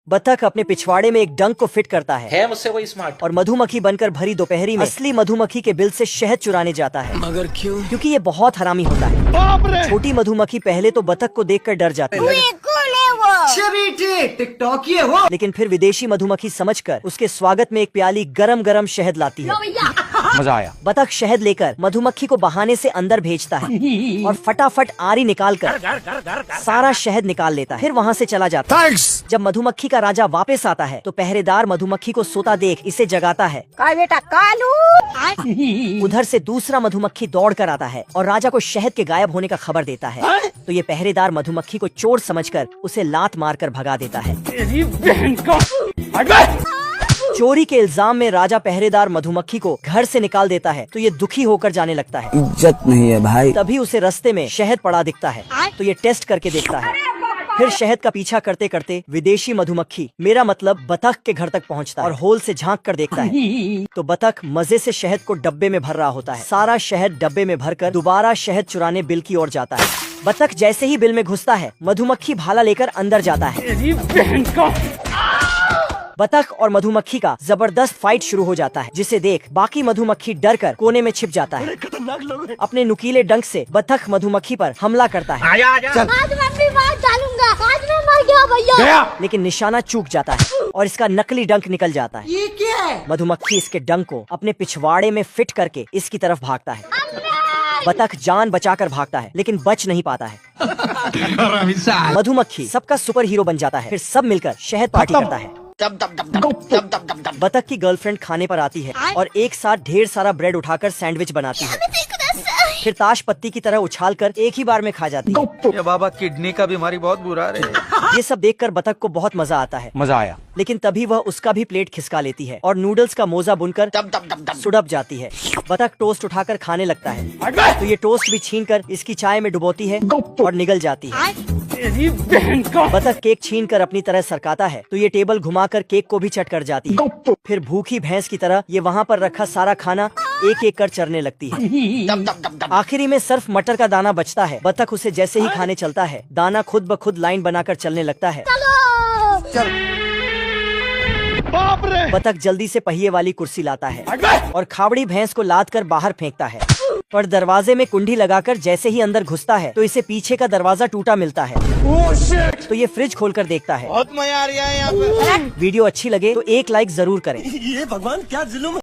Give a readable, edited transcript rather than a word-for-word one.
बतख अपने पिछवाड़े में एक डंक को फिट करता है मुझसे कोई स्मार्ट और मधुमक्खी बनकर भरी दोपहरी में असली मधुमक्खी के बिल से शहद चुराने जाता है। मगर क्यों? क्योंकि ये बहुत हरामी होता है। छोटी मधुमक्खी पहले तो बतख को देखकर डर जाती है, टिकटॉक ये हो। लेकिन फिर विदेशी मधुमक्खी समझकर उसके स्वागत में एक प्याली गरम गरम शहद लाती है। मजा आया। बतख शहद लेकर मधुमक्खी को बहाने से अंदर भेजता है और फटाफट आरी निकालकर सारा शहद निकाल लेता है, फिर वहाँ से चला जाता है। जब मधुमक्खी का राजा वापस आता है तो पहरेदार मधुमक्खी को सोता देख इसे जगाता है। बेटा कालू। उधर से दूसरा मधुमक्खी दौड़ कर आता है और राजा को शहद के गायब होने का खबर देता है। तो ये पहरेदार मधुमक्खी को चोर समझकर उसे लात मारकर भगा देता है। चोरी के इल्जाम में राजा पहरेदार मधुमक्खी को घर से निकाल देता है तो ये दुखी होकर जाने लगता है। इज्जत नहीं है भाई। तभी उसे रास्ते में शहद पड़ा दिखता है तो ये टेस्ट करके देखता है। फिर शहद का पीछा करते करते विदेशी मधुमक्खी, मेरा मतलब बतख के घर तक पहुंचता है और होल से झांक कर देखता है तो बतख मजे से शहद को डब्बे में भर रहा होता है। सारा शहद डब्बे में भरकर दोबारा शहद चुराने बिल की ओर जाता है। बतख जैसे ही बिल में घुसता है मधुमक्खी भाला लेकर अंदर जाता है। बतख और मधुमक्खी का जबरदस्त फाइट शुरू हो जाता है, जिसे देख बाकी मधुमक्खी डर कर कोने में छिप जाता है। अपने नुकीले डंक से बतख मधुमक्खी पर हमला करता है। आज मैं भी मार डालूंगा, आज मैं मर गया भैया। लेकिन निशाना चूक जाता है और इसका नकली डंक निकल जाता है। ये क्या है? मधुमक्खी इसके डंक को अपने पिछवाड़े में फिट करके इसकी तरफ भागता है। बतख जान बचाकर भागता है लेकिन बच नहीं पाता है। मधुमक्खी सबका सुपर हीरो बन जाता है। फिर सब मिलकर शहद पार्टी करता है। बतख की गर्लफ्रेंड खाने पर आती है और एक साथ ढेर सारा ब्रेड उठाकर सैंडविच बनाती है। फिर ताश पत्ती की तरह उछालकर एक ही बार में खा जाती है। ये बाबा किडनी का बीमारी बहुत बुरा है। ये सब देखकर बतख को बहुत मजा आता है। मजा आया। लेकिन तभी वह उसका भी प्लेट खिसका लेती है और नूडल्स का मोजा बुनकर सुड़प जाती है। बतख टोस्ट उठाकर खाने लगता है तो ये टोस्ट भी छीनकर इसकी चाय में डुबोती है और निगल जाती है। बतख केक छीनकर अपनी तरह सरकाता है तो ये टेबल घुमाकर केक को भी चट कर जाती है। फिर भूखी भैंस की तरह ये वहाँ पर रखा सारा खाना एक एक कर चरने लगती है। आखिरी में सिर्फ मटर का दाना बचता है। बतख उसे जैसे ही खाने चलता है दाना खुद ब खुद लाइन बनाकर चलने लगता है। बतख जल्दी से पहिए वाली कुर्सी लाता है और खाबड़ी भैंस को लाद कर बाहर फेंकता है। पर दरवाजे में कुंडी लगाकर जैसे ही अंदर घुसता है तो इसे पीछे का दरवाजा टूटा मिलता है। तो ये फ्रिज खोलकर देखता है। बहुत मजा आ रहा है यहाँ पे। वीडियो अच्छी लगे तो एक लाइक जरूर करें। ये भगवान क्या जुल्म।